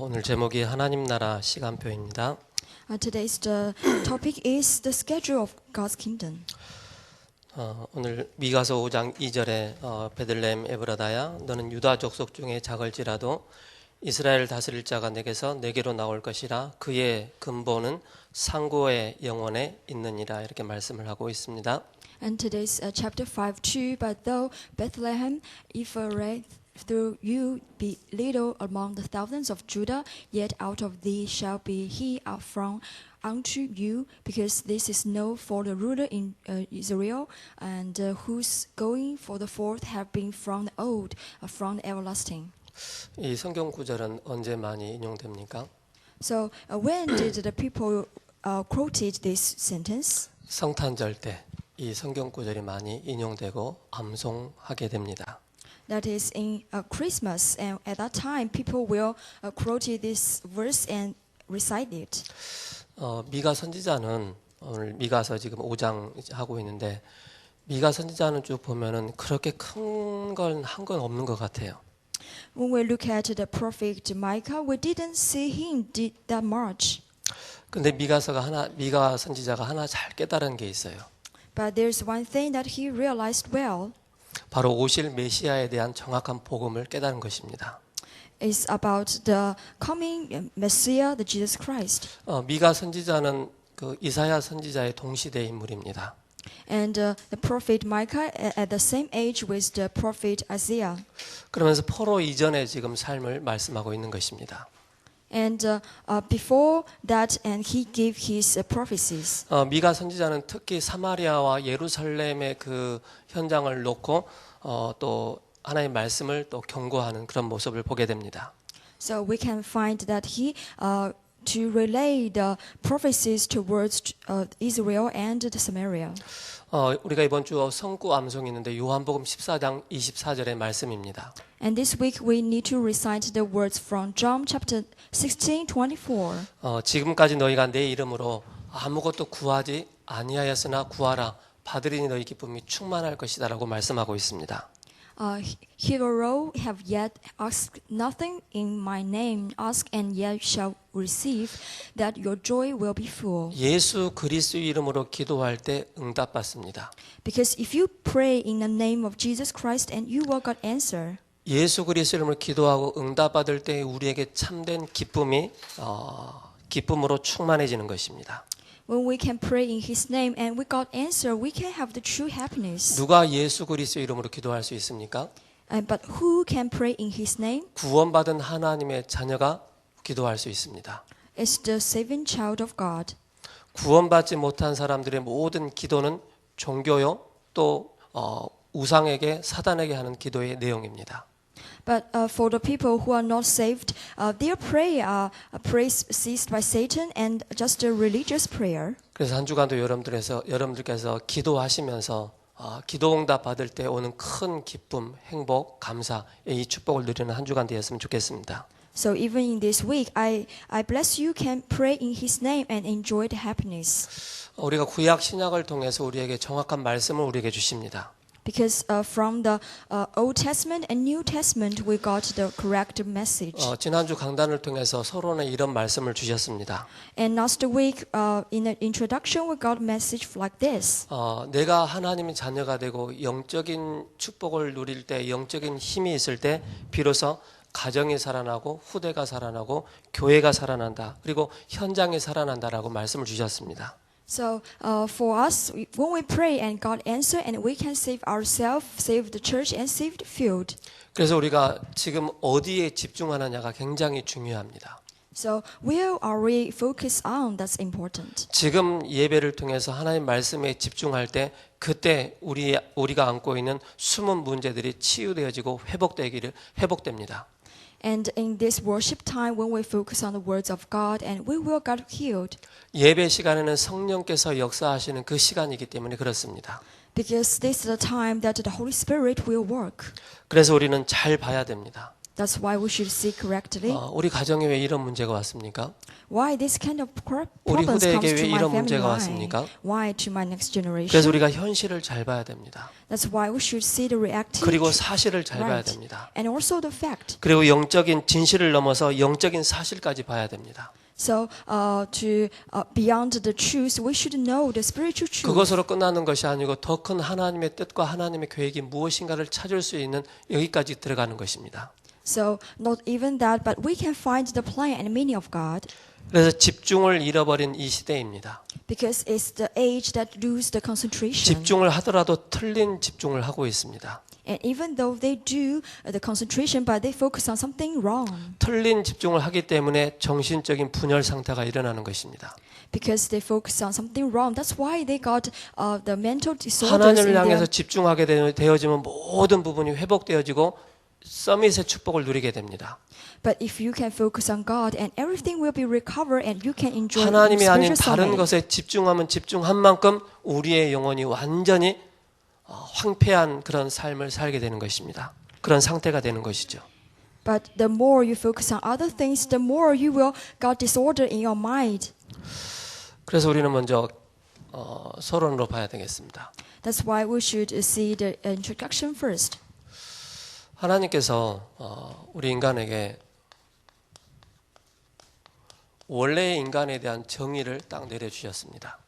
오늘 제목이 하나님 나라 시간표입니다. Today's the topic is the schedule of God's kingdom. 오늘 미가서 5장 2절에 베들레헴 에브라다야 너는 유다 족속 중에 작을지라도 이스라엘 다스릴 자가 내게로 나올 것이라 그의 근본은 상고의 영원에 있느니라 이렇게 말씀을 하고 있습니다. And today's chapter 5:2. But though Bethlehem Ephraim though you be little among the thousands of Judah, yet out of thee shall be he out from unto you, because this is known for the ruler in Israel, and whose going for the forth have been from the old, from the everlasting. 이 성경 구절은 언제 많이 인용됩니까? So when did the people quoted this sentence? 성탄절 때 이 성경 구절이 많이 인용되고 암송하게 됩니다. That is in Christmas, and at that time people will quote this verse and recite it. 미가 선지자는 오늘 미가서 지금 5장 하고 있는데 미가 선지자는 쭉 보면은 그렇게 큰 건 한 건 없는 것 같아요. When we look at the prophet Micah, we didn't see him did that much. 근데 미가 선지자가 하나 잘 깨달은 게 있어요. But there's one thing that he realized well. 바로 오실 메시아에 대한 정확한 복음을 깨달은 것입니다. It's about the coming Messiah, the Jesus Christ. 미가 선지자는 그 이사야 선지자의 동시대 인물입니다. And the prophet Micah at the same age with the prophet Isaiah. 그러면서 포로 이전의 지금 삶을 말씀하고 있는 것입니다. And before that, and he gave his prophecies. 미가 선지자는 특히 사마리아와 예루살렘의 그 현장을 놓고 또 하나님의 말씀을 또 경고하는 그런 모습을 보게 됩니다. So we can find that he to relay the prophecies towards Israel and the Samaria. 우리가 이번 주 성구 암송이 있는데 요한복음 14장 24절의 말씀입니다. And this week we need to recite the words from John chapter 16:24. 지금까지 너희가 내 이름으로 아무것도 구하지 아니하였으나 구하라 받으리니 너희 기쁨이 충만할 것이다라고 말씀하고 있습니다. Hitherto have yet asked nothing in my name, ask and yet shall receive, that your joy will be full. 예수 그리스도 이름으로 기도할 때 응답받습니다. Because if you pray in the name of Jesus Christ, and you will get answer. 예수 그리스도 이름으로 기도하고 응답받을 때 우리에게 참된 기쁨으로 충만해지는 것입니다. When we can pray in His name and we got answer, we can have the true happiness. 누가 예수 그리스도 이름으로 기도할 수 있습니까? But who can pray in His name? 구원받은 하나님의 자녀가 기도할 수 있습니다. It's the saving child of God. 구원받지 못한 사람들의 모든 기도는 종교요 또 우상에게 사단에게 하는 기도의 내용입니다. But for the people who are not saved, their prayer are praise ceased by Satan and just a religious prayer. 그래서 한 주간도 여러분들께서 기도하시면서 기도응답 받을 때 오는 큰 기쁨, 행복, 감사 이 축복을 누리는 한 주간 되었으면 좋겠습니다. So even in this week, I bless you can pray in His name and enjoy the happiness. 우리가 구약 신약을 통해서 우리에게 정확한 말씀을 우리에게 주십니다. Because from the Old Testament and New Testament, we got the correct message. 지난주 강단을 통해서 서론에 이런 말씀을 주셨습니다. And last week, in the introduction, we got a message like this. 내가 하나님의 자녀가 되고 영적인 축복을 누릴 때, 영적인 힘이 있을 때 비로소 가정이 살아나고 후대가 살아나고 교회가 살아난다. 그리고 현장이 살아난다라고 말씀을 주셨습니다. So for us, when we pray and God answer, and we can save ourselves, save the church, and save the field. 그래서 우리가 지금 어디에 집중하느냐가 굉장히 중요합니다. So where are we focused on? That's important. 지금 예배를 통해서 하나님 말씀에 집중할 때 그때 우리가 안고 있는 숨은 문제들이 치유되어지고 회복됩니다. And in this worship time, when we focus on the words of God, and we will get healed. 예배 시간에는 성령께서 역사하시는 그 시간이기 때문에 그렇습니다. Because this is the time that the Holy Spirit will work. 그래서 우리는 잘 봐야 됩니다. That's why we should see correctly. 우리 가정에 왜 이런 문제가 왔습니까? Why this kind of 우리 problems 후대에게 comes 왜 to my 이런 family 문제가 line? 왔습니까? Why to my next 그래서 generation? 우리가 현실을 잘 봐야 됩니다. That's why we should see the reality 그리고 사실을 잘 봐야 right. 됩니다. And also the fact. 그리고 영적인 진실을 넘어서 영적인 사실까지 봐야 됩니다. So beyond the truth, we should know the spiritual truth. 그것으로 끝나는 것이 아니고 더 큰 하나님의 뜻과 하나님의 계획이 무엇인가를 찾을 수 있는 여기까지 들어가는 것입니다. So not even that, but we can find the plan and meaning of God. 그래서 집중을 잃어버린 이 시대입니다. Because it's the age that lose the concentration. 집중을 하더라도 틀린 집중을 하고 있습니다. And even though they do the concentration, but they focus on something wrong. 틀린 집중을 하기 때문에 정신적인 분열 상태가 일어나는 것입니다. Because they focus on something wrong. That's why they got the mental disorders 하나님을 in 향해서 them. 집중하게 되어지면 모든 부분이 회복되어지고 서밋의 축복을 누리게 됩니다. But if you can focus on God, and everything will be recovered, and you can enjoy 하나님이 아닌 spiritual 다른 summit. 것에 집중하면 집중한 만큼 우리의 영혼이 완전히 황폐한 그런 삶을 살게 되는 것입니다. 그런 상태가 되는 것이죠. But the more you focus on other things, the more you will got disorder in your mind. 그래서 우리는 먼저 서론으로 봐야 되겠습니다. That's why we should see the introduction first. 하나님께서 우리 인간에게 원래의 인간에 대한 정의를 딱 내려주셨습니다.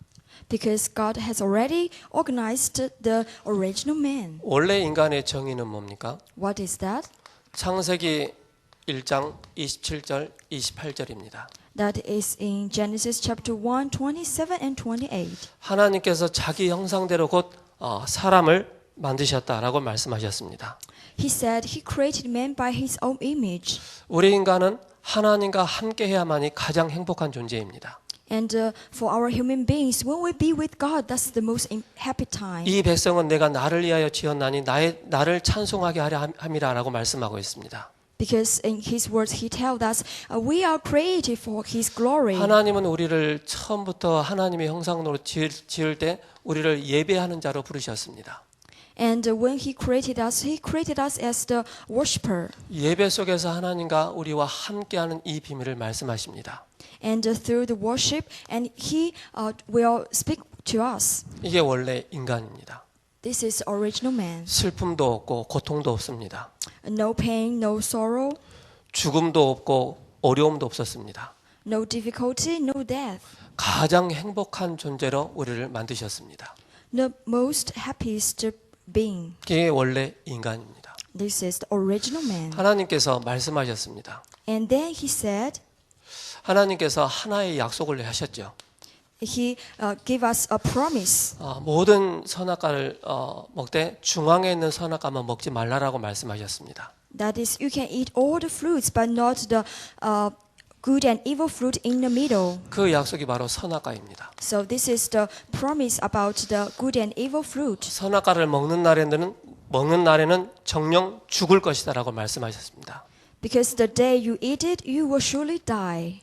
Because God has already organized the original man. 원래 인간의 정의는 뭡니까? What is that? 창세기 1장 27절 28절입니다. That is in Genesis chapter 1, 27 and 28. 하나님께서 자기 형상대로 곧 사람을 만드셨다라고 말씀하셨습니다. He said he created man by his own image. 우리 인간은 하나님과 함께 해야만이 가장 행복한 존재입니다. And for our human beings, when we be with God, that's the most happy time. 이 백성은 내가 나를 위하여 지었나니 나를 찬송하게 하려 함이라라고 말씀하고 있습니다. Because in His words, He tells us we are created for His glory. 하나님은 우리를 처음부터 하나님의 형상으로 지을 때 우리를 예배하는 자로 부르셨습니다. And when He created us as the worshipper. 예배 속에서 하나님과 우리와 함께하는 이 비밀을 말씀하십니다. And through the worship, and He will speak to us. 이게 원래 인간입니다. This is original man. 슬픔도 없고 고통도 없습니다. No pain, no sorrow, 죽음도 없고 어려움도 없었습니다. no difficulty, no death. 가장 행복한 존재로 우리를 만드셨습니다. The most happiest being. 이게 원래 인간입니다. This is the original man. 하나님께서 말씀하셨습니다. And then He said, 하나님께서 하나의 약속을 하셨죠. He gave us a promise. 모든 선악과를 먹되 중앙에 있는 선악과만 먹지 말라라고 말씀하셨습니다. That is, you can eat all the fruits, but not the good and evil fruit in the middle. 그 약속이 바로 선악과입니다. So this is the promise about the good and evil fruit. 선악과를 먹는 날에는 정령 죽을 것이다라고 말씀하셨습니다. Because the day you eat it, you will surely die.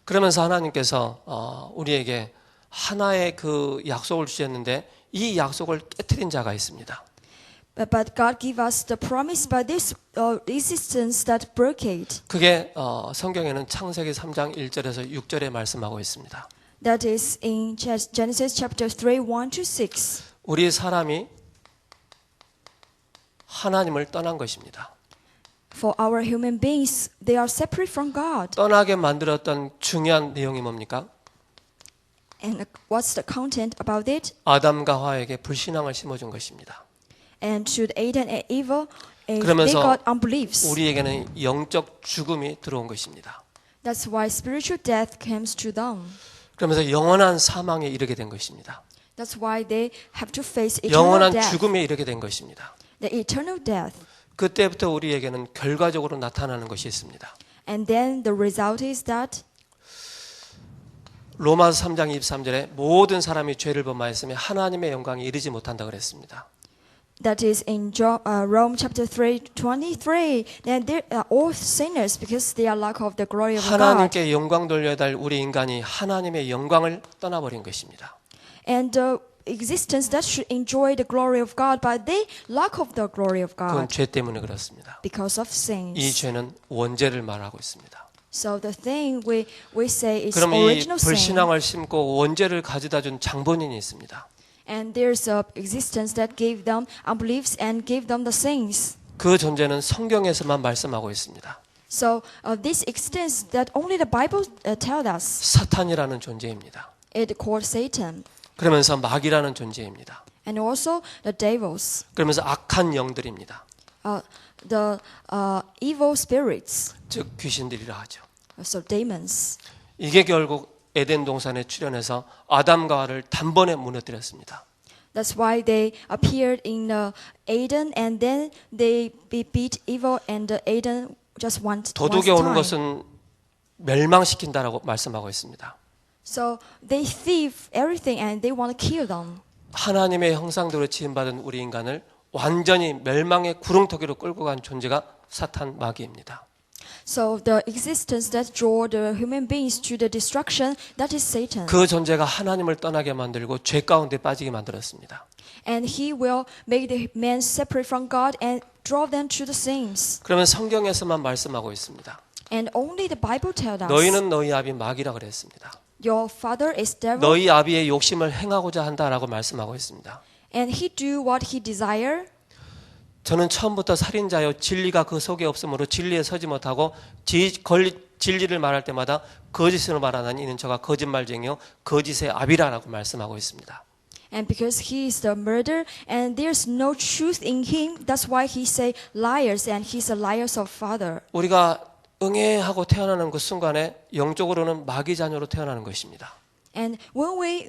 그러면서 하나님께서 우리에게 하나의 그 약속을 주셨는데 이 약속을 깨트린 자가 있습니다. But God gave us the promise by this resistance that broke it. 그게 성경에는 창세기 3장 1절에서 6절에 말씀하고 있습니다. That is in Genesis chapter 3, 1 to 6. 우리 사람이 하나님을 떠난 것입니다. For our human beings, they are separate from God. 떠나게 만들었던 중요한 내용이 뭡니까? And what's the content about it? 아담과 하와에게 불신앙을 심어준 것입니다. And to Adam and Eve, they 그러면서 got unbeliefs. 우리에게는 영적 죽음이 들어온 것입니다. That's why spiritual death comes to them. 그러면서 영원한 사망에 이르게 된 것입니다. That's why they have to face eternal 영원한 death. 죽음에 이르게 된 것입니다. The eternal death. 그때부터 우리에게는 결과적으로 나타나는 것이 있습니다. And then the result is that 로마서 3장 23절에 모든 사람이 죄를 범하였으며 하나님의 영광에 이르지 못한다 그랬습니다. That is in Rome chapter 3:23. And they are all sinners because they are lack of the glory of God. 하나님께 영광 돌려야 할 우리 인간이 하나님의 영광을 떠나버린 것입니다. And existence that should enjoy the glory of God, but they lack of the glory of 그건 God 죄 때문에 그렇습니다. because of 이 sins. 죄는 원죄를 말하고 있습니다. So the thing we say is 그럼 이 original sin, 불신앙을 심고 원죄를 가져다 준 장본인이 있습니다. and there's a existence that gave them unbeliefs and gave them the sins. 그 존재는 성경에서만 말씀하고 있습니다. So this existence that only the Bible tells us, 사탄이라는 존재입니다. it called Satan, 그러면서 마귀라는 존재입니다. and also the devils, 그러면서 악한 영들입니다. the evil spirits, 즉 귀신들이라 하죠. so demons. 이게 결국 에덴 동산에 출현해서 아담과 하와를 단번에 무너뜨렸습니다. That's why they appeared in Eden, and then they beat evil, and Eden just once 도둑이 오는 time. 것은 멸망시킨다라고 말씀하고 있습니다. So they thieve everything, and they want to kill them. 하나님의 형상대로 지음받은 우리 인간을 완전히 멸망의 구렁텅이로 끌고 간 존재가 사탄 마귀입니다. So the existence that draw the human beings to the destruction, that is Satan. 그 존재가 하나님을 떠나게 만들고 죄 가운데 빠지게 만들었습니다. And he will make the man separate from God and draw them to the sins. 그러면 성경에서만 말씀하고 있습니다. And only the Bible tells us, 너희는 너희 아비 마귀라 그랬습니다. your father is devil, 너희 아비의 욕심을 행하고자 한다라고 말씀하고 있습니다. and he do what he desire. 저는 처음부터 살인자요 진리가 그 속에 없으므로 진리에 서지 못하고 진리를 말할 때마다 거짓을 말하는 이는 저가 거짓말쟁이요 거짓의 아비라라고 말씀하고 있습니다. And because he is the murderer and there's no truth in him, that's why he say liars, and he's a liar's of father. 우리가 응애하고 태어나는 그 순간에 영적으로는 마귀 자녀로 태어나는 것입니다. And when we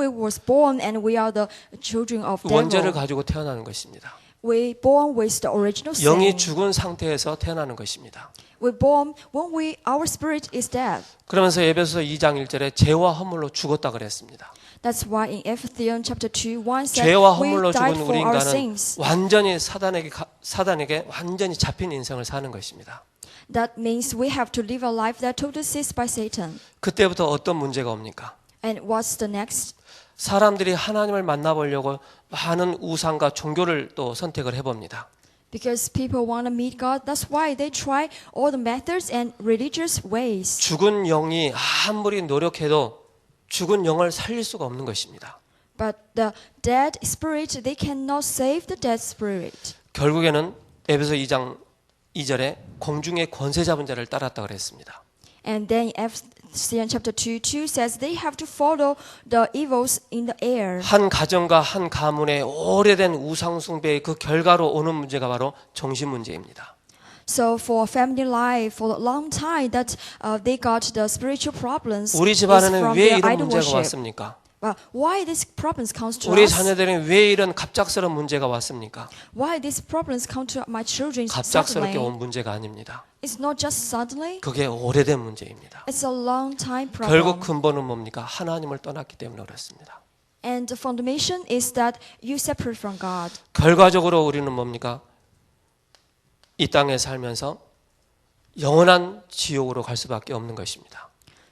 was born and we are the children of 원죄를 devil, 가지고 태어나는 것입니다. we born with the original 영이 sin. 죽은 상태에서 태어나는 것입니다. We born when our spirit is dead. 그러면서 에베소서 2장 1절에 죄와 허물로 죽었다 그랬습니다. That's why in Ephesians chapter 2:1 said 죄와 we 허물로 died 죽은 for 우리 our 인간은 sins. 완전히 사단에게 완전히 잡힌 인생을 사는 것입니다. That means we have to live a life that totally seized by Satan. 그때부터 어떤 문제가 옵니까? And what's the next? 사람들이 하나님을 만나보려고 많은 우상과 종교를 또 선택을 해봅니다. Because people want to meet God, that's why they try all the methods and religious ways. 죽은 영이 아무리 노력해도 죽은 영을 살릴 수가 없는 것입니다. But the dead spirit, they cannot save the dead spirit. 결국에는 에베소 2장 2절에 공중의 권세 잡은 자를 따랐다 그랬습니다. And then Ephesians chapter 2:2 says they have to follow the evils in the air. 한 가정과 한 가문의 오래된 우상 숭배의 그 결과로 오는 문제가 바로 정신 문제입니다. So for family life, for a long time, that they got the spiritual problems. 우리 is 집안에는 from 왜 their 이런 idol 문제가 worship. 왔습니까? Why these problems comes to 우리 us? 자녀들은 왜 이런 갑작스러운 문제가 왔습니까? Why these problems come to my children 갑작스럽게 suddenly? 온 문제가 아닙니다. It's not just suddenly. 그게 오래된 문제입니다. It's a long time 결국 problem. 근본은 뭡니까? 하나님을 떠났기 때문에 그렇습니다. And the foundation is that you separate from God. 결과적으로 우리는 뭡니까? 이 땅에 살면서 영원한 지옥으로 갈 수밖에 없는 것입니다.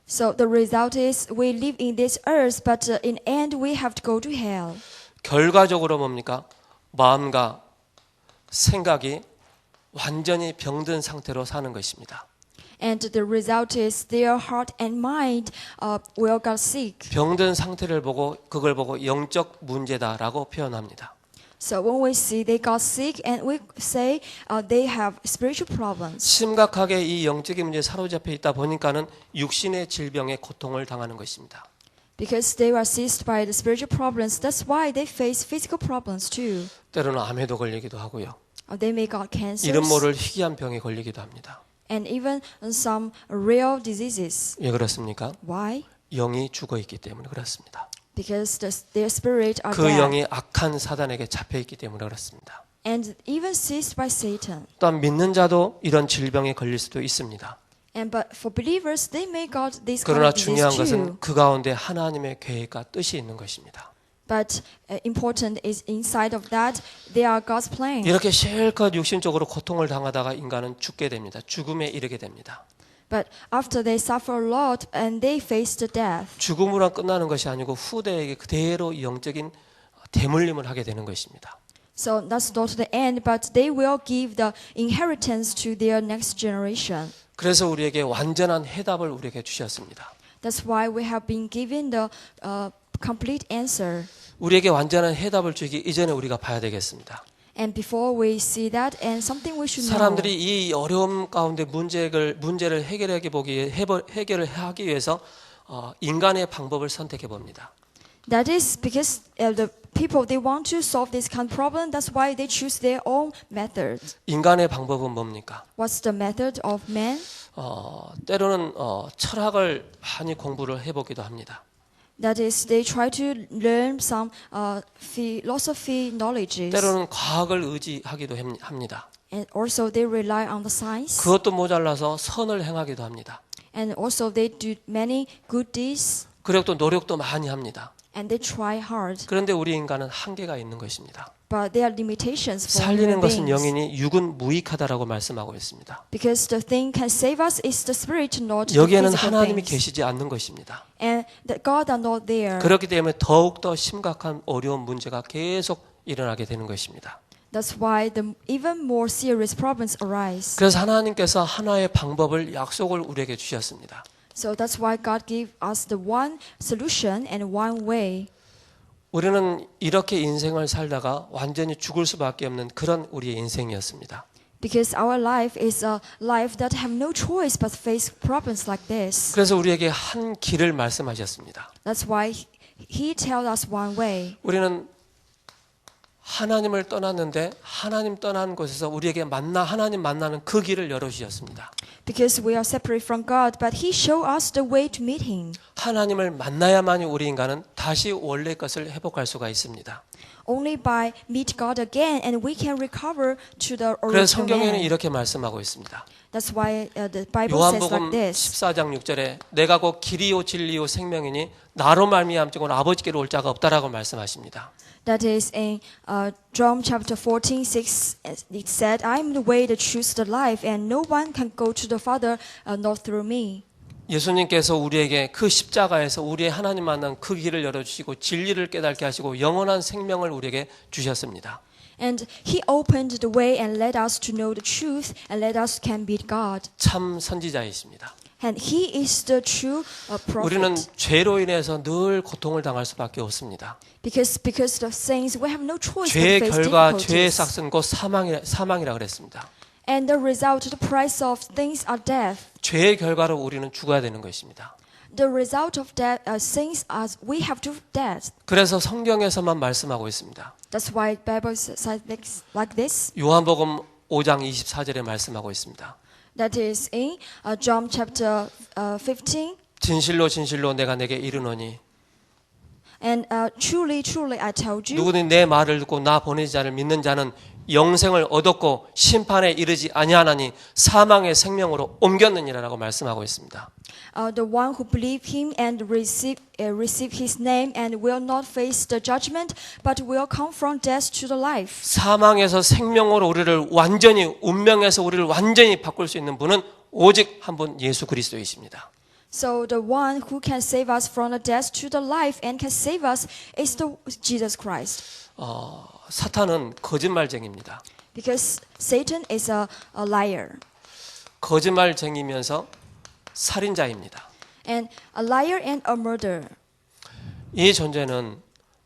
So the result is we live in this earth, but in end we have to go to hell. 결과적으로 뭡니까? 마음과 생각이 완전히 병든 상태로 사는 것입니다. And the result is their heart and mind will get sick. 병든 상태를 보고 그걸 보고 영적 문제다라고 표현합니다. So when we see they got sick, and we say they have spiritual problems. 심각하게 이 영적인 문제에 사로잡혀 있다 보니까는 육신의 질병에 고통을 당하는 것입니다. Because they are seized by the spiritual problems, that's why they face physical problems too. 때로는 암에도 걸리기도 하고요. They may got cancers, 이름 모를 희귀한 병에 걸리기도 합니다. and even some real diseases. 왜 그렇습니까? Why? 영이 죽어 있기 때문에 그렇습니다. Because their spirit are 그 dead, 영이 악한 사단에게 잡혀 있기 때문에 그렇습니다. and even seized by Satan. 또한 믿는 자도 이런 질병에 걸릴 수도 있습니다. But for believers, they may got this kind 그러나 of disease 중요한 too. 것은 그 가운데 하나님의 계획과 뜻이 있는 것입니다. But important is inside of that, they are God's plan. 이렇게 실컷 육신적으로 고통을 당하다가 인간은 죽게 됩니다. 죽음에 이르게 됩니다. But after they suffer a lot and they faced death, 죽음으로 끝나는 것이 아니고 후대에게 그대로 영적인 대물림을 하게 되는 것입니다. so that's not the end, but they will give the inheritance to their next generation. 그래서 우리에게 완전한 해답을 우리에게 주셨습니다. That's why we have been given the complete answer. 우리에게 완전한 해답을 주기 이전에 우리가 봐야 되겠습니다. And before we see that, and something we should know. 사람들이 이 어려움 가운데 문제를 해결을 하기 위해서 인간의 방법을 선택해 봅니다. That is because the people, they want to solve this kind of problem. That's why they choose their own method. 인간의 방법은 뭡니까? What's the method of man? 때로는 철학을 많이 공부를 해보기도 합니다. That is, they try to learn some philosophy knowledges. 때로는 과학을 의지하기도 합니다. And also they rely on the science. 그것도 모자라서 선을 행하기도 합니다. And also they do many good deeds. 그리고 또 노력도 많이 합니다. And they try hard. 그런데 우리 인간은 한계가 있는 것입니다. But there are limitations for 살리는 human 것은 beings. 영이니 육은 무익하다라고 말씀하고 있습니다. Because the thing can save us is the spirit, not the 여기에는 physical 하나님이 things. 계시지 않는 것입니다. And that God are not there. 그렇기 때문에 더욱더 심각한 어려운 문제가 계속 일어나게 되는 것입니다. That's why the even more serious problems arise. 그래서 하나님께서 하나의 방법을 약속을 우리에게 주셨습니다. So that's why God gave us the one solution and one way. 우리는 이렇게 인생을 살다가 완전히 죽을 수밖에 없는 그런 우리의 인생이었습니다. Because our life is a life that have no choice but face problems like this. 그래서 우리에게 한 길을 말씀하셨습니다. That's why He tells us one way. 우리는 하나님을 떠났는데 하나님 떠난 곳에서 우리에게 하나님 만나는 그 길을 열어주셨습니다. Because we are separate from God, but He showed us the way to meet Him. 하나님을 만나야만이 우리 인간은 다시 원래 것을 회복할 수가 있습니다. Only by meet God again, and we can recover to the 그래서 original 성경에는 man. 이렇게 말씀하고 있습니다. That's why the Bible says like 요한복음 this. 14장 6절에 내가 곧 길이요 진리요 생명이니 나로 말미암지고는 아버지께로 올 자가 없다라고 말씀하십니다. That is in John chapter 14:6. It said, "I am the way, the truth, the life, and no one can go to the Father not through me." 예수님께서 우리에게 그 십자가에서 우리의 하나님 만난 그 길을 열어주시고 진리를 깨닫게 하시고 영원한 생명을 우리에게 주셨습니다. And He opened the way and led us to know the truth and let us can meet God. 참 선지자이십니다. And He is the true 우리는 prophet. 죄로 인해서 늘 고통을 당할 수밖에 없습니다. Because the saints, we have no choice but 죄의 to face 결과 죄의 difficulties. 삭은 곧 사망이라 그랬습니다. And the result, the price of things are death. 죄의 결과로 우리는 죽어야 되는 것입니다. The result of that sins as we have to death. 그래서 성경에서만 말씀하고 있습니다. That's why Bible says like this. 요한복음 5장 24절에 말씀하고 있습니다. That is in John chapter 15. 진실로 진실로 내가 내게 이르노니 And truly, truly, I told you. 누구든 내 말을 듣고 나 보낸 자를 믿는 자는 영생을 얻었고 심판에 이르지 아니하나니 사망의 생명으로 옮겼느니라라고 말씀하고 있습니다. The one who believe Him and receive His name and will not face the judgment, but will come from death to the life. 사망에서 생명으로 우리를 완전히 운명에서 우리를 완전히 바꿀 수 있는 분은 오직 한 분 예수 그리스도이십니다. So the one who can save us from the death to the life and can save us is the Jesus Christ. 사탄은 거짓말쟁이입니다. Because Satan is a liar. 거짓말쟁이면서 살인자입니다. And a liar and a murderer. 이 존재는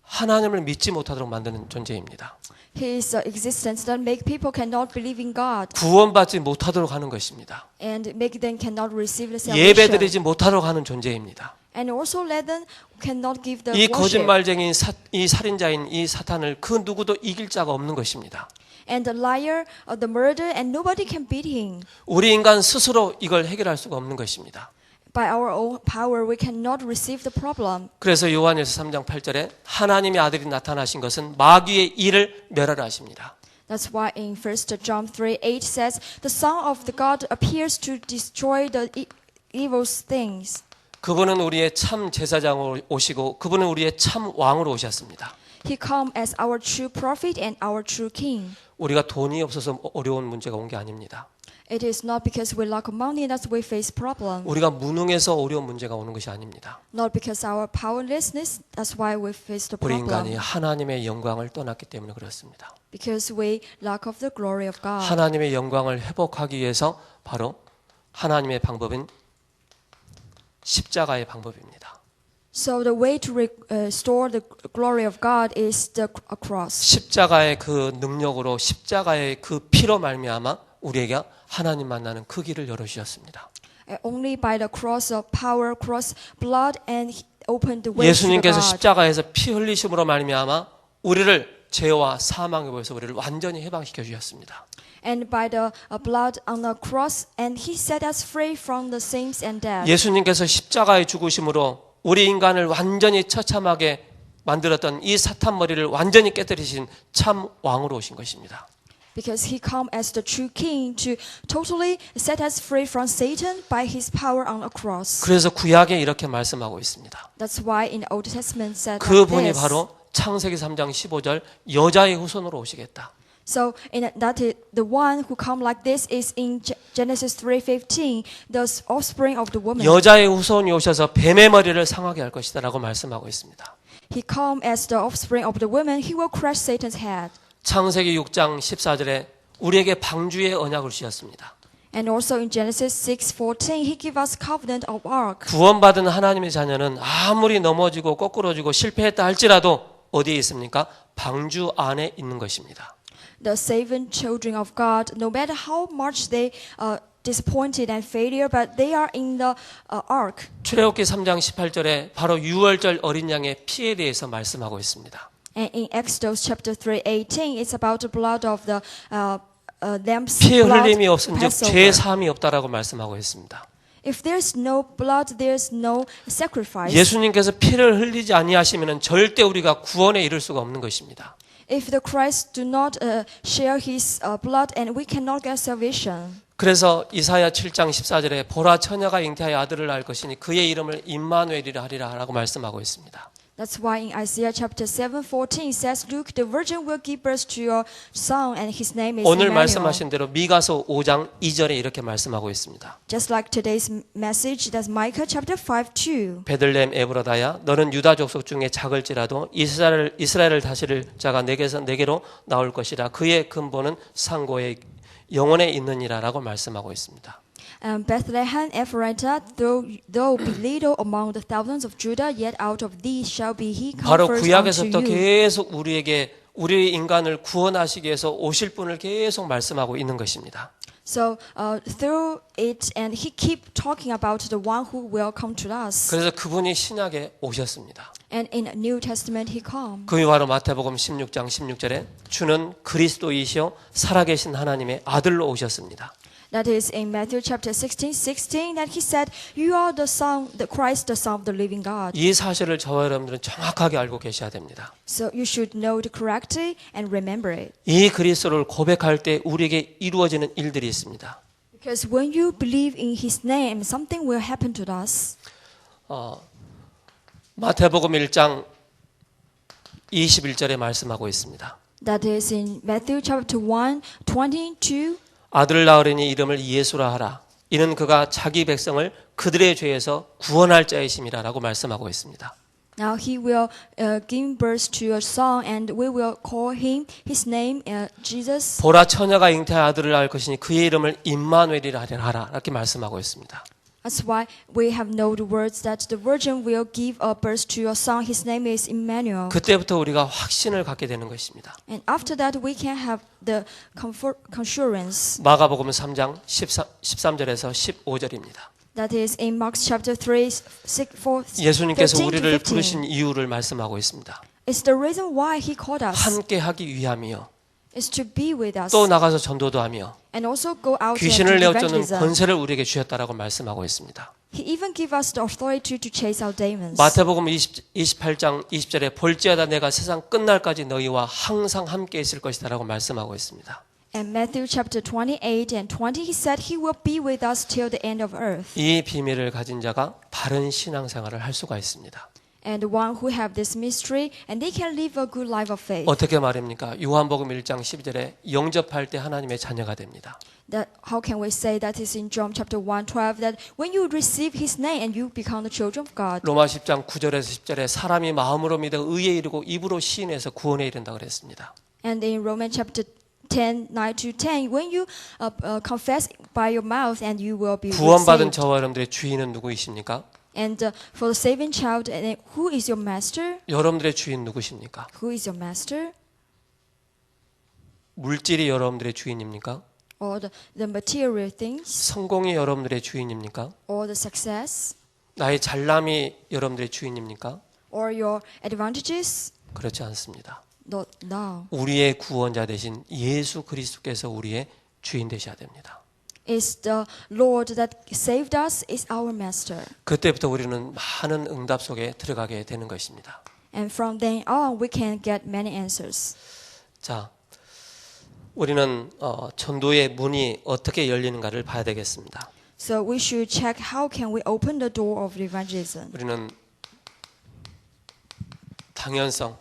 하나님을 믿지 못하도록 만드는 존재입니다. His existence that make people cannot believe in God 구원받지 못하도록 하는 것입니다. and make them cannot receive the salvation. 예배드리지 못하도록 하는 존재입니다. And also let them cannot give the 이 worship. 거짓말쟁이인 이 살인자인 이 사탄을 그 누구도 이길 자가 없는 것입니다. And the liar, the murderer, and nobody can beat him. 우리 인간 스스로 이걸 해결할 수가 없는 것입니다. By our own power, we cannot receive the problem. 그래서 요한일서 3장 8절에 하나님의 아들이 나타나신 것은 마귀의 일을 멸하라 하십니다. That's why in 1 John 3:8 says, "The Son of the God appears to destroy the evil things." 그분은 우리의 참 제사장으로 오시고 그분은 우리의 참 왕으로 오셨습니다. He come as our true prophet and our true king. 우리가 돈이 없어서 어려운 문제가 온 게 아닙니다. It is not because we lack money that we face problem. 우리가 무능해서 어려운 문제가 오는 것이 아닙니다. Not because our powerlessness, that's why we face the 우리 problem. 인간이 하나님의 영광을 떠났기 때문에 그렇습니다. Because we lack of the glory of God. 하나님의 영광을 회복하기 위해서 바로 하나님의 방법은 십자가의 방법입니다. So the way to restore the glory of God is the cross. 십자가의 그 능력으로 십자가의 그 피로 말미암아 우리에게 하나님 만나는 그 길을 열어주셨습니다. Only by the cross of power, cross blood, and He opened the way to the 예수님께서 God. 십자가에서 피 흘리심으로 말미암아 우리를 죄와 사망의 법에서 우리를 완전히 해방시켜 주셨습니다. And by the blood on the cross, and He set us free from the sins and death. 예수님께서 십자가의 죽으심으로 우리 인간을 완전히 처참하게 만들었던 이 사탄 머리를 완전히 깨뜨리신 참 왕으로 오신 것입니다. Because He come as the true King to totally set us free from Satan by His power on the cross. 그래서 구약에 이렇게 말씀하고 있습니다. That's why in the Old Testament said 그 like 분이 this. 바로 창세기 3장 15절 여자의 후손으로 오시겠다. So that is, the one who come like this is in Genesis 3:15, the offspring of the woman. 여자의 후손이 오셔서 뱀의 머리를 상하게 할 것이다라고 말씀하고 있습니다. He come as the offspring of the woman. He will crush Satan's head. 창세기 6장 14절에 우리에게 방주의 언약을 주셨습니다. And also in Genesis 6:14, He give us covenant of ark. 구원받은 하나님의 자녀는 아무리 넘어지고 거꾸러지고 실패했다 할지라도 어디에 있습니까? 방주 안에 있는 것입니다. The saved children of God, no matter how much they disappointed and failure, but they are in the ark. 출애굽기 3장 18절에 바로 유월절 어린 양의 피에 대해서 말씀하고 있습니다. And in Exodus chapter 3:18, it's about the blood of the lamb's 피 blood 흘림이 없은즉 Passover. 죄 사함이 없다라고 말씀하고 있습니다. If there's no blood, there's no sacrifice. 예수님께서 피를 흘리지 아니하시면 절대 우리가 구원에 이를 수가 없는 것입니다. If the Christ do not share His blood, and we cannot get salvation. 그래서 이사야 7장 14절에 보라 처녀가 잉태하여 아들을 낳을 것이니 그의 이름을 임마누엘이라 하리라라고 말씀하고 있습니다. That's why in Isaiah chapter 7:14 it says, "Look, the virgin will give birth to your son, and his name is 오늘 Emmanuel." 말씀하신 대로 미가서 5장 2절에 이렇게 말씀하고 있습니다. Just like today's message, that's Micah chapter 5:2. 베들레헴 에브라다야 너는 유다 족속 중에 작을지라도 이스라엘을 다스릴 자가 내게로 나올 것이라 그의 근본은 상고의 영원에 있느니라라고 말씀하고 있습니다. Bethlehem Ephratah, though be little among the thousands of Judah, yet out of thee shall be he come 바로 first unto 구약에서부터 you. 계속 우리에게 우리 인간을 구원하시기 위해서 오실 분을 계속 말씀하고 있는 것입니다. So through it, and he keep talking about the one who will come to us. 그래서 그분이 신약에 오셨습니다. And in New Testament he come. 그게 바로 마태복음 16장 16절에 주는 그리스도이시요 살아계신 하나님의 아들로 오셨습니다. That is in Matthew chapter 16:16 that he said, "You are the Son, the Christ, the Son of the living God." 이 사실을 저와 여러분들은 정확하게 알고 계셔야 됩니다. So you should know it correctly and remember it. 이 그리스도를 고백할 때 우리에게 이루어지는 일들이 있습니다. Because when you believe in His name, something will happen to us. 마태복음 1장 21절에 말씀하고 있습니다. That is in Matthew chapter 1:22. 아들을 낳으려니 이름을 예수라 하라. 이는 그가 자기 백성을 그들의 죄에서 구원할 자이심이라라고 말씀하고 있습니다. Now he will give birth to a son, and we will call him his name Jesus. 보라 처녀가 잉태한 아들을 낳을 것이니 그의 이름을 임마누엘이라 하라. 이렇게 말씀하고 있습니다. That's why we have known the words that the virgin will give a birth to a son. His name is Emmanuel. 그때부터 우리가 확신을 갖게 되는 것입니다. And after that, we can have the assurance. 마가복음 3장 13절에서 15절입니다. That is in Mark chapter 3, 4, 예수님께서 13 to 우리를 15. 부르신 이유를 말씀하고 있습니다. It's the reason why He called us. 함께 하기 위함이요. Is to be with us. 또 나가서 전도도 하며 And also go out 귀신을 and do 내어쫓는 evangelism. 권세를 우리에게 주셨다라고 말씀하고 있습니다. He even give us the authority to chase out demons. 마태복음 28장 20절에 볼지어다 내가 세상 끝날까지 너희와 항상 함께 있을 것이다라고 말씀하고 있습니다. And Matthew chapter 28 and 20, He said He will be with us till the end of earth. 이 비밀을 가진 자가 바른 신앙생활을 할 수가 있습니다. and the one who have this mystery, and they can live a good life of faith. 어떻게 말입니까? 요한복음 1장 12절에 영접할 때 하나님의 자녀가 됩니다. That how can we say that is in John chapter 1:12 that when you receive His name and you become the children of God. 로마 10장 9절에서 10절에 사람이 마음으로 믿어 의에 이르고 입으로 시인해서 구원에 이른다 그랬습니다. And in Romans chapter 10, 9 to 10, when you confess by your mouth and you will be 구원받은 saved. 저와 여러분들의 주인은 누구이십니까? And for the saving child, and who is your master? 여러분들의 주인 누구십니까? Who is your master? 물질이 여러분들의 주인입니까? Or the material things? 성공이 여러분들의 주인입니까? Or the success? 나의 잘남이 여러분들의 주인입니까? Or your advantages? 그렇지 않습니다. No. 우리의 구원자 되신 예수 그리스도께서 우리의 주인 되셔야 됩니다. It's the Lord that saved us, is our master. 그때부터 우리는 많은 응답 속에 들어가게 되는 것입니다. And from then on, we can get many answers. 자, 우리는 전도의 문이 어떻게 열리는가를 봐야 되겠습니다. So we should check how can we open the door of evangelism. 우리는 당연성,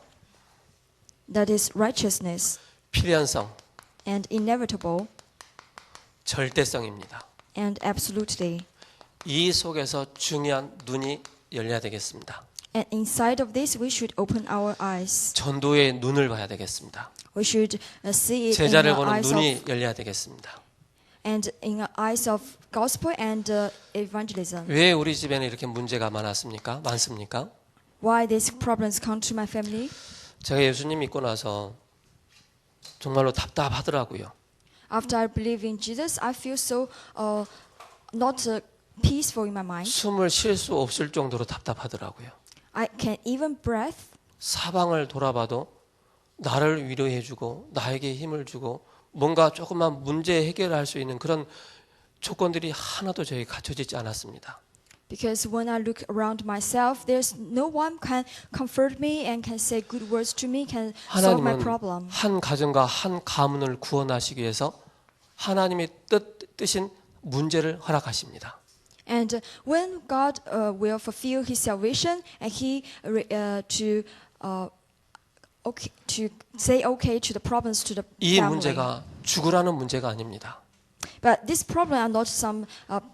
That is righteousness 필연성, and inevitable 절대성입니다. and absolutely. 이 속에서 중요한 눈이 열려야 되겠습니다. And inside of this, we should open our eyes. 전도의 눈을 봐야 되겠습니다. We should see it in 제자를 the 보는 eyes 눈이 of 열려야 되겠습니다. and in the eyes of gospel and evangelism. 왜 우리 집에는 이렇게 문제가 많습니까? Why these problems come to my family? 제가 예수님 믿고 나서 정말로 답답하더라고요. After I believe in Jesus, I feel so not peaceful in my mind. 숨을 쉴 수 없을 정도로 답답하더라고요. I can even breathe. 사방을 돌아봐도 나를 위로해주고 나에게 힘을 주고 뭔가 조금만 문제 해결할 수 있는 그런 조건들이 하나도 저에게 갖춰지지 않았습니다. Because when I look around myself, there's no one can comfort me and can say good words to me, can solve my 하나님은 problem. 한 가정과 한 가문을 구원하시기 위해서 하나님의 뜻인 문제를 허락하십니다. And when God will fulfill His salvation, and He to say okay to the problems to the 이 family. 문제가 죽으라는 문제가 아닙니다. But this problem are not some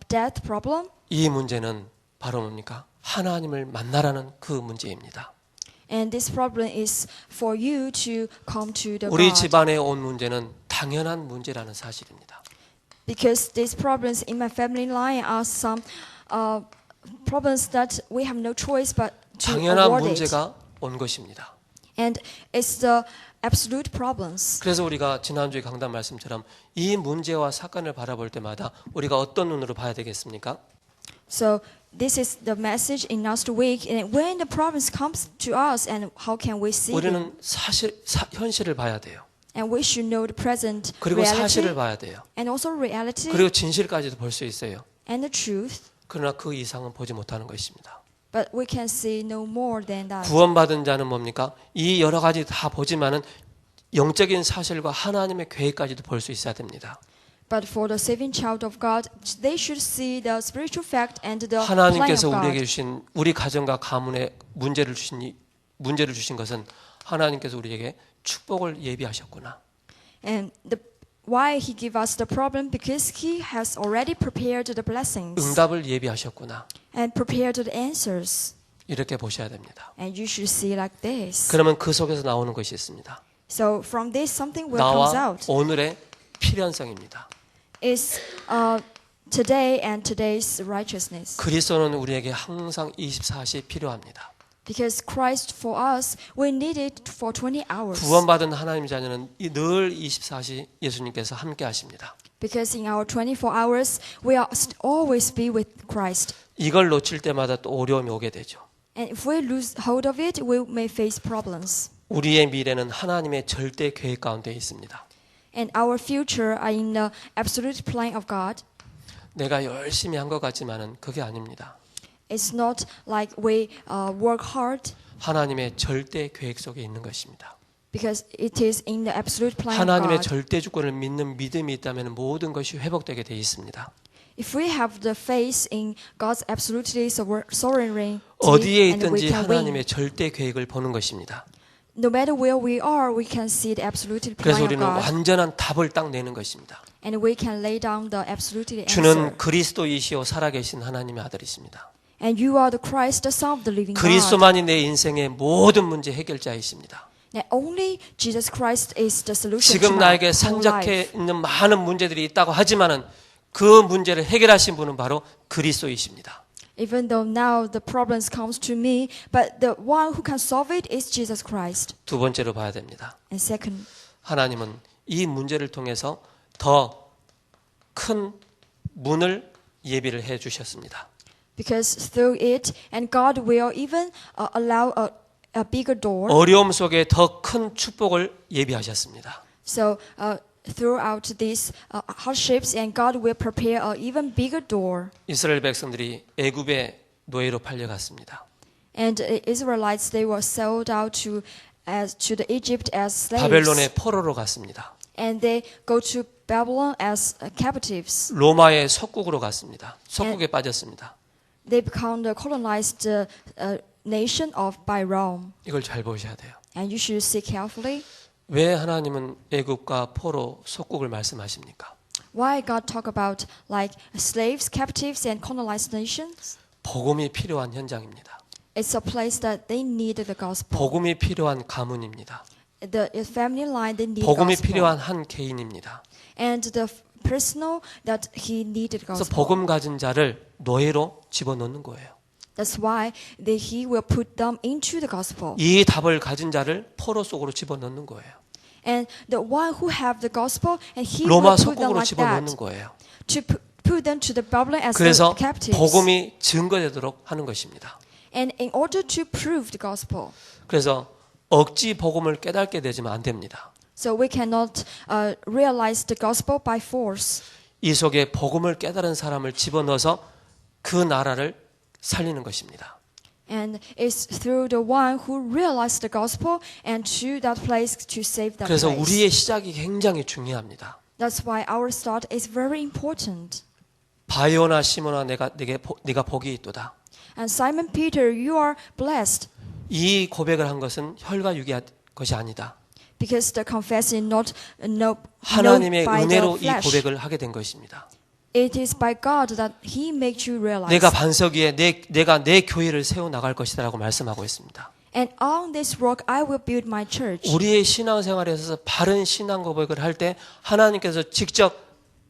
death problem. 이 문제는 바로 뭡니까? 하나님을 만나라는 그 문제입니다. And this problem is for you to come to the 우리 God. 집안에 온 문제는 당연한 문제라는 사실입니다. Because these problems in my family line are some problems that we have no choice but to 당연한 award it. 문제가 온 것입니다. And it's the absolute problems. 그래서 우리가 지난주에 강단 말씀처럼 이 문제와 사건을 바라볼 때마다 우리가 어떤 눈으로 봐야 되겠습니까? So this is the message in last week. And when the problems comes to us, and how can we see them? 우리는 현실을 봐야 돼요. And we should know the present 그리고 사실을 reality 봐야 돼요. and also reality 그리고 진실까지도 볼 수 있어요. and the truth. 그러나 그 이상은 보지 못하는 것입니다. But we can see no more than that. 구원받은 자는 뭡니까? 이 여러 가지 다 보지만은 영적인 사실과 하나님의 계획까지도 볼 수 있어야 됩니다. But for the saving child of God, they should see the spiritual fact and the plan 하나님께서 of 우리에게 God. 주신 우리 가정과 가문에 문제를 주신 것은 하나님께서 우리에게 축복을 예비하셨구나. And why He give us the problem? Because He has already prepared the blessings 응답을 예비하셨구나. and prepared the answers. 이렇게 보셔야 됩니다. And you should see like this. 그러면 그 속에서 나오는 것이 있습니다. So from this, something will comes 나와 out. 오늘의 필연성입니다. It's today and today's righteousness. 그리스도는 우리에게 항상 24시 필요합니다. Because Christ for us, we need it for 20 hours. 구원받은 하나님 자녀는 늘 24시 예수님께서 함께 하십니다. Because in our 24 hours, we are always be with Christ. 이걸 놓칠 때마다 또 어려움이 오게 되죠. And if we lose hold of it, we may face problems. 우리의 미래는 하나님의 절대 계획 가운데 있습니다. And our future are in the absolute plan of God. 내가 열심히 한 것 같지만은 그게 아닙니다. It's not like we work hard, 하나님의 절대 계획 속에 있는 것입니다. because it is in the absolute plan of 하나님의 God. 절대 주권을 믿는 믿음이 있다면 모든 것이 회복되게 돼 있습니다. If we have the faith in God's absolutely sovereignty, 어디에 and we 있든지 can 하나님의 win. 절대 계획을 보는 것입니다. No matter where we are, we can see the absolute 그래서 plan of 우리는 God, 완전한 답을 딱 내는 것입니다. and we can lay down the absolute answer. 주는 그리스도이시오 살아계신 하나님의 아들이십니다. And you are the Christ, the Son of the living God. 그리스도만이 내 인생의 모든 문제 해결자이십니다. And only Jesus Christ is the solution to 지금 my 나에게 whole 산적해 life. 있는 많은 문제들이 있다고 하지만은 그 문제를 해결하신 분은 바로 그리스도이십니다. Even though now the problems comes to me, but the one who can solve it is Jesus Christ. 두 번째로 봐야 됩니다. And second, 하나님은 이 문제를 통해서 더 큰 문을 예비를 해 주셨습니다. because through it, and God will even allow a bigger door. 어려움 속에 더 큰 축복을 예비하셨습니다. So throughout these hardships, and God will prepare an even bigger door. 이스라엘 백성들이 애굽의 노예로 팔려갔습니다. And the Israelites, they were sold out to the Egypt as slaves. 바벨론의 포로로 갔습니다. And they go to Babylon as captives. 로마의 속국으로 갔습니다. 속국에 빠졌습니다. They become the colonized nation by Rome. 이걸 잘 보셔야 돼요. And you should see carefully. 왜 하나님은 애굽과 포로 속국을 말씀하십니까? Why God talk about like slaves, captives, and colonized nations? 복음이 필요한 현장입니다. It's a place that they need the gospel. 복음이 필요한 가문입니다. The family line, they need 복음이 gospel. 필요한 한 개인입니다. And the personal that he needed 그래서 gospel. 복음 가진 자를 노예로 집어넣는 거예요. That's why he will put them into the gospel. 이 답을 가진 자를 포로 속으로 집어넣는 거예요. And the one who have the gospel, and he 로마 will put them 속국으로 like 집어넣는 that 거예요. to put them to the Babylon as 그래서 the captives. 복음이 증거되도록 하는 것입니다. And in order to prove the gospel, 그래서 억지 복음을 깨닫게 되지면 안 됩니다. so we cannot realize the gospel by force. 이 속에 복음을 깨달은 사람을 집어넣어서 그 나라를 살리는 것입니다. And it's through the one who realized the gospel and to that place to save that 그래서 place. 우리의 시작이 굉장히 중요합니다. That's why our start is very important. 바요나 시몬아 네가 복이 있도다. And Simon Peter, you are blessed 이 고백을 한 것은 혈과 육의 것이 아니다. because the confession not known 하나님의 by the 은혜로 이 flesh. 고백을 하게 된 것입니다. It is by God that He makes you realize. 내가 반석 위에 내가 내 교회를 세워 나갈 것이다라고 말씀하고 있습니다. And on this rock I will build my church. 우리의 신앙생활에 있어서 바른 신앙 고백을 할 때 하나님께서 직접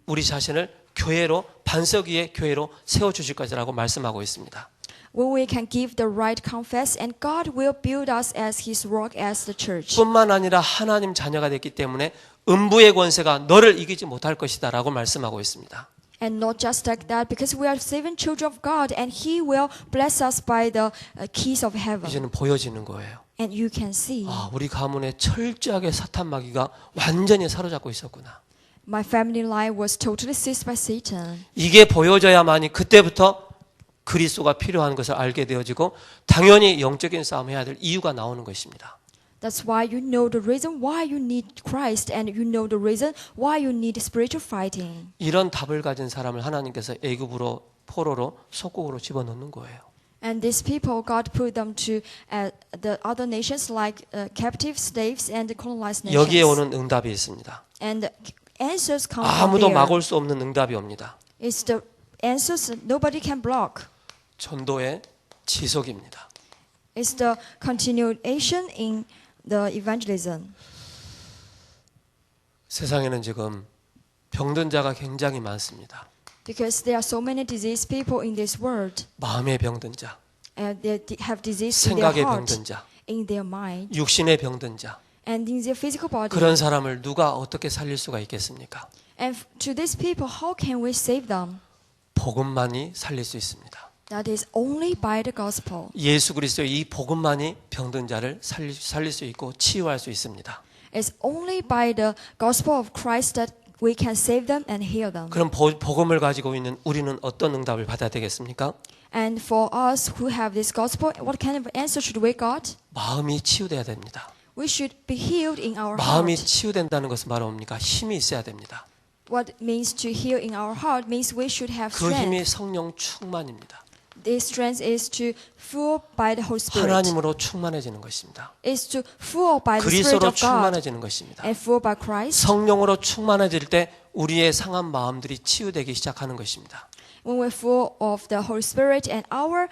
우리 자신을 교회로 반석 위에 교회로 세워 주실 것이라고 말씀하고 있습니다. When we can give the right confess, and God will build us as His rock, as the church. 뿐만 아니라 하나님 자녀가 됐기 때문에 음부의 권세가 너를 이기지 못할 것이다라고 말씀하고 있습니다. And not just like that, because we are saving children of God, and He will bless us by the keys of heaven. 이제는 보여지는 거예요. And you can see. 아, 우리 가문에 철저하게 사탄 마귀가 완전히 사로잡고 있었구나. My family line was totally seized by Satan. 이게 보여져야만이 그때부터 그리스도가 필요한 것을 알게 되어지고 당연히 영적인 싸움 해야 될 이유가 나오는 것입니다. That's why you know the reason why you need Christ, and you know the reason why you need spiritual fighting. 이런 답을 가진 사람을 하나님께서 애굽으로 포로로 속국으로 집어넣는 거예요. And these people, God put them to the other nations like captive slaves and the colonized nations. 여기에 오는 응답이 있습니다. And the answers come from 아무도 there. 막을 수 없는 응답이 옵니다. It's the answers nobody can block. 전도의 지속입니다. It's the continuation in the evangelism. 세상에는 지금 병든 자가 굉장히 많습니다. Because there are so many diseased people in this world. 마음의 병든 자, And they have disease in their 생각의 heart, 병든 자, in their mind, 육신의 병든 자. and in their physical body. 그런 사람을 누가 어떻게 살릴 수가 있겠습니까? And to these people, how can we save them? 복음만이 살릴 수 있습니다. That is only by the gospel. 예수 그리스도의 이 복음만이 병든 자를 살릴 수 있고 치유할 수 있습니다. It's only by the gospel of Christ that we can save them and heal them. 그럼 복음을 가지고 있는 우리는 어떤 응답을 받아야 되겠습니까? And for us who have this gospel, what kind of answer should we got? 마음이 치유돼야 됩니다. We should be healed in our 마음이 heart. 치유된다는 것은 바로 뭡니까? 힘이 있어야 됩니다. what it means to heal in our heart means we should have 그 힘이 strength. 성령 충만입니다. This strength is to fuel by the Holy Spirit. 하나님으로 충만해지는 것입니다. Is to fuel by the Spirit 그리스도로 of God 충만해지는 것입니다. and fuel by Christ. 성령으로 충만해질 때 우리의 상한 마음들이 치유되기 시작하는 것입니다. When we're full of the Holy Spirit and our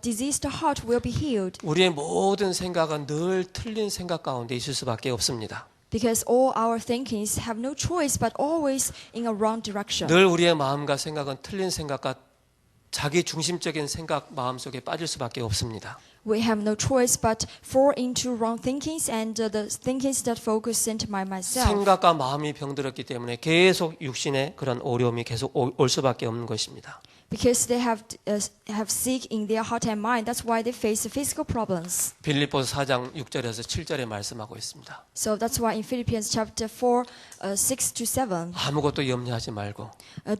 diseased heart will be healed. 우리의 모든 생각은 늘 틀린 생각 가운데 있을 수밖에 없습니다. Because all our thinkings have no choice but always in a wrong direction. 늘 우리의 마음과 생각은 틀린 생각과 자기 중심적인 생각 마음속에 빠질 수밖에 없습니다. We have no choice but fall into wrong thinkings and the thinkings that focus into myself. 생각과 마음이 병들었기 때문에 계속 육신의 그런 어려움이 계속 올 수밖에 없는 것입니다. Because they have sick in their heart and mind. That's why they face the physical problems. 빌립보서 4장 6절에서 7절에 말씀하고 있습니다. So that's why in Philippians chapter 4, 6 to 7, 아무것도 염려하지 말고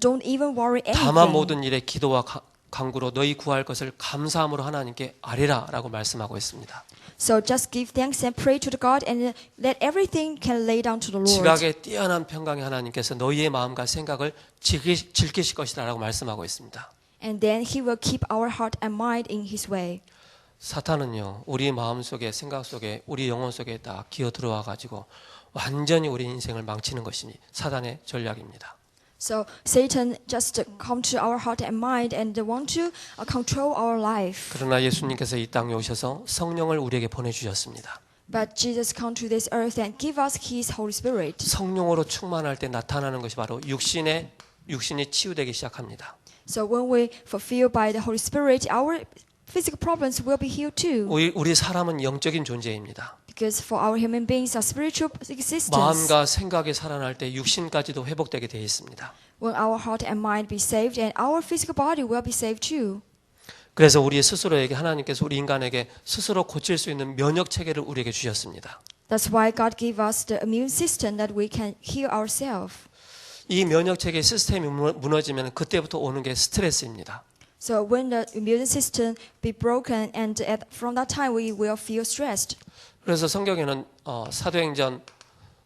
don't even worry 다만 anything. 모든 일에 기도와 간구로 너희 구할 것을 감사함으로 하나님께 아뢰라라고 말씀하고 있습니다. So just give thanks and pray to the God and let everything can lay down to the Lord. 지각의 뛰어난 평강의 하나님께서 너희의 마음과 생각을 지키실 것이라고 말씀하고 있습니다. And then He will keep our heart and mind in His way. 사탄은요, 우리 마음 속에 생각 속에 우리 영혼 속에 다 기어 들어와 가지고 완전히 우리 인생을 망치는 것이 사탄의 전략입니다. So Satan just come to our heart and mind and want to control our life. 그러나 예수님께서 이 땅에 오셔서 성령을 우리에게 보내주셨습니다. But Jesus come to this earth and give us His Holy Spirit. 성령으로 충만할 때 나타나는 것이 바로 육신이 치유되기 시작합니다. So when we fulfill by the Holy Spirit, our physical problems will be healed too. 우리 사람은 영적인 존재입니다. Because for our human beings are spiritual existence. 마음과 생각이 살아날 때 육신까지도 회복되게 되어 있습니다. When our heart and mind be saved, and our physical body will be saved too. 그래서 우리 스스로에게 하나님께서 우리 인간에게 스스로 고칠 수 있는 면역 체계를 우리에게 주셨습니다. That's why God gave us the immune system that we can heal ourselves. 이 면역 체계 시스템이 무너지면 그때부터 오는 게 스트레스입니다. So when the immune system be broken, and from that time we will feel stressed. 그래서 성경에는 사도행전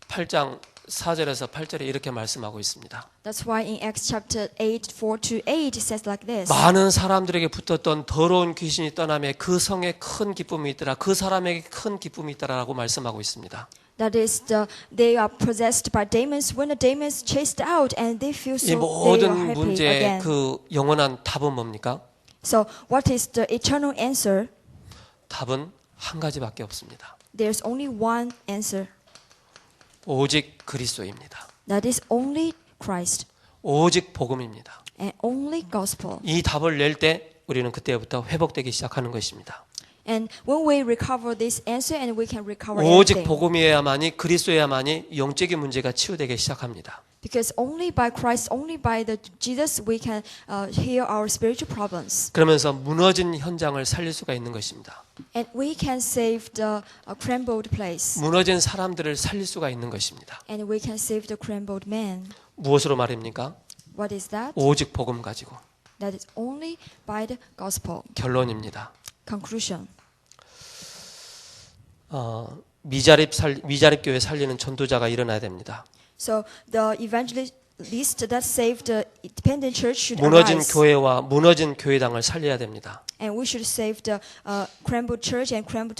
8장 4절에서 8절에 이렇게 말씀하고 있습니다. That's why in Acts chapter 8, 4 to 8 it says like this. 많은 사람들에게 붙었던 더러운 귀신이 떠나며 그 성에 큰 기쁨이 있더라. 그 사람에게 큰 기쁨이 있더라라고 말씀하고 있습니다. That is, they are possessed by demons. When the demons chased out, and they feel 이 so they are 모든 happy 문제의 again. 그 영원한 답은 뭡니까? So what is the eternal answer? 답은 한 가지밖에 없습니다. There's only one answer. 오직 그리스도입니다. That is only Christ 오직 복음입니다. and only gospel. 이 답을 낼 때 우리는 그때부터 회복되기 시작하는 것입니다. And when we recover this answer, and we can recover 오직 everything. 복음이어야만이 그리스도야만이 영적인 문제가 치유되기 시작합니다. Because only by Christ, only by the Jesus, we can heal our spiritual problems. 그러면서 무너진 현장을 살릴 수가 있는 것입니다. And we can save the crumbled place. 무너진 사람들을 살릴 수가 있는 것입니다. And we can save the crumbled man. 무엇으로 말입니까? What is that? 오직 복음 가지고. That is only by the gospel. 결론입니다. Conclusion. 미자립 교회 살리는 전도자가 일어나야 됩니다. So the evangelist that saved the independent church should 무너진 arise. 교회와 무너진 교회당을 살려야 됩니다. And we should save the crumbled church and crumbled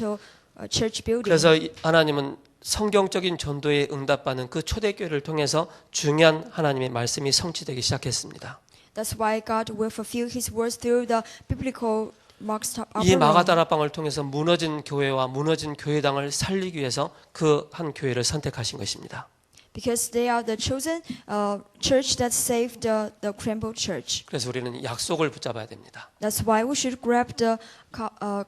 church building. 그래서 하나님은 성경적인 전도에 응답받는 그 초대교회를 통해서 중요한 하나님의 말씀이 성취되기 시작했습니다. That's why God will fulfill His words through the biblical marks of 이 upper room. 마가다락방을 통해서 무너진 교회와 무너진 교회당을 살리기 위해서 그 한 교회를 선택하신 것입니다. Because they are the chosen church that saved the crumbled church. 그래서 우리는 약속을 붙잡아야 됩니다. That's why we should grab the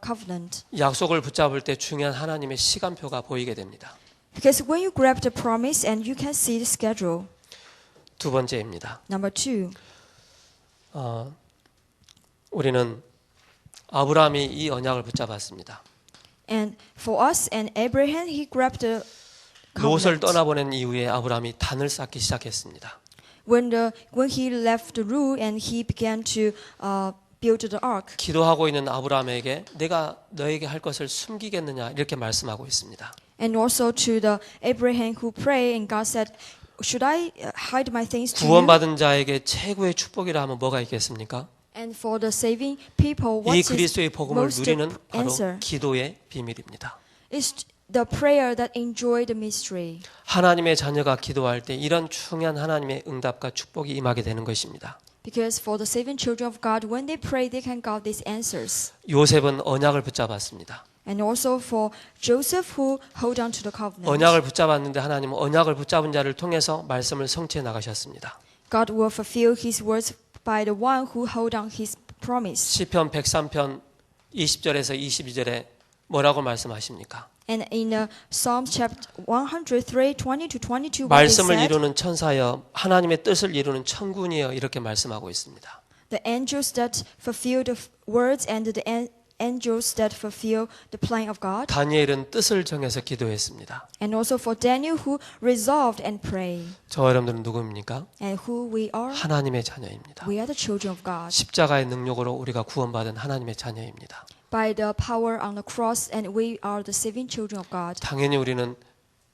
covenant. 약속을 붙잡을 때 중요한 하나님의 시간표가 보이게 됩니다. Because when you grab the promise, and you can see the schedule. 두 번째입니다. Number 2. 우리는 아브라함이 이 언약을 붙잡았습니다. And for us and Abraham, he grabbed the 롯을 covenant. 떠나보낸 이후에 아브라함이 단을 쌓기 시작했습니다. When he left the rule and he began to build the ark. 기도하고 있는 아브라함에게 내가 너에게 할 것을 숨기겠느냐 이렇게 말씀하고 있습니다. And also to the Abraham who prayed, and God said, should I hide my things to you? 구원받은 자에게 최고의 축복이라 하면 뭐가 있겠습니까? And for the saving people, 이 what is 그리스도의 복음을 most 누리는 바로 answer? 기도의 비밀입니다. It's the prayer that enjoy the mystery. 하나님의 자녀가 기도할 때 이런 중요한 하나님의 응답과 축복이 임하게 되는 것입니다. Because for the saving children of God, when they pray, they can get these answers. 요셉은 언약을 붙잡았습니다. And also for Joseph who hold on to the covenant. 언약을 붙잡았는데 하나님은 언약을 붙잡은 자를 통해서 말씀을 성취해 나가셨습니다. God will fulfill His words by the one who hold on His promise. 시편 103편 20절에서 22절에 뭐라고 말씀하십니까? And in Psalms chapter 103, 20 to 22, what they 말씀을 said, 이루는 천사여 하나님의 뜻을 이루는 천군이여 이렇게 말씀하고 있습니다. the angels that fulfill the words and the angels that fulfill the plan of God. 다니엘은 뜻을 정해서 기도했습니다. And also for Daniel who resolved and prayed. 저 여러분들은 누구입니까? And who we are? 하나님의 자녀입니다. We are the children of God. 십자가의 능력으로 우리가 구원받은 하나님의 자녀입니다. By the power on the cross, and we are the saving children of God. 당연히 우리는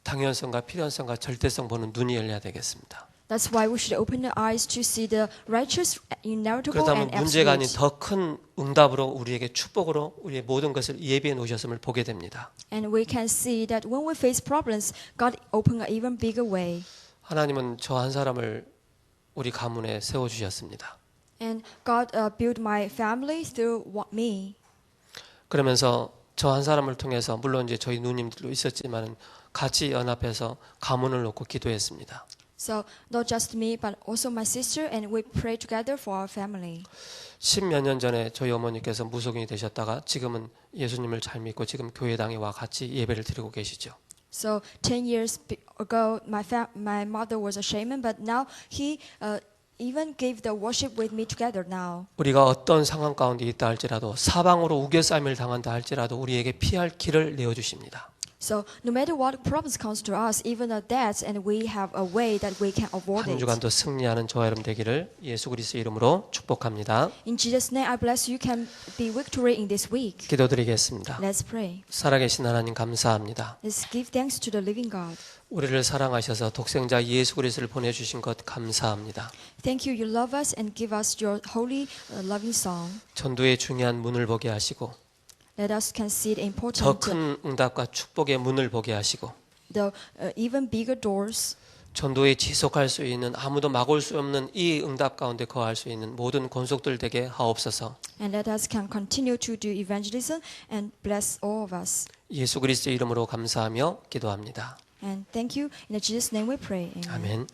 당연성과 필연성과 절대성 보는 눈이 열려야 되겠습니다. That's why we should open the eyes to see the righteous, inevitable, 그렇다면 and 문제가 아닌 absolute. 더 큰 응답으로 우리에게 축복으로 우리의 모든 것을 예비해 놓으셨음을 보게 됩니다. And we can see that when we face problems, God opened an even bigger way. 하나님은 저 한 사람을 우리 가문에 세워주셨습니다. And God built my family through me. 그러면서 저 한 사람을 통해서 물론 이제 저희 누님들도 있었지만은 같이 연합해서 가문을 놓고 기도했습니다. So not just me, but also my sister, and we pray together for our family. 10몇 년 전에 저희 어머니께서 무속인이 되셨다가 지금은 예수님을 잘 믿고 지금 교회당에 와 같이 예배를 드리고 계시죠. So 10 years ago, my mother was a shaman, but now he even gave the worship with me together now. 우리가 어떤 상황 가운데 있다 할지라도 사방으로 우겨싸임을 당한다 할지라도 우리에게 피할 길을 내어 주십니다. So no matter what problems comes to us, even the death, and we have a way that we can avoid 한 it. 주간도 승리하는 저와 여러분 되기를 예수 그리스도의 이름으로 축복합니다. In Jesus' name, I bless you can be victory in this week. 기도드리겠습니다. Let's pray. 살아계신 하나님 감사합니다. Let's give thanks to the living God. 우리를 사랑하셔서 독생자 예수 그리스도를 보내주신 것 감사합니다. Thank you. You love us and give us your holy, loving song. 전도의 중요한 문을 보게 하시고 Let us can see the 더 important, 큰 응답과 축복의 문을 보게 하시고 the even bigger doors. 전도에 지속할 수 있는 아무도 막을 수 없는 이 응답 가운데 거할 수 있는 모든 권속들 되게 하옵소서. And let us can continue to do evangelism and bless all of us. 예수 그리스도의 이름으로 감사하며 기도합니다. And thank you. In Jesus' name we pray. Amen. 아멘.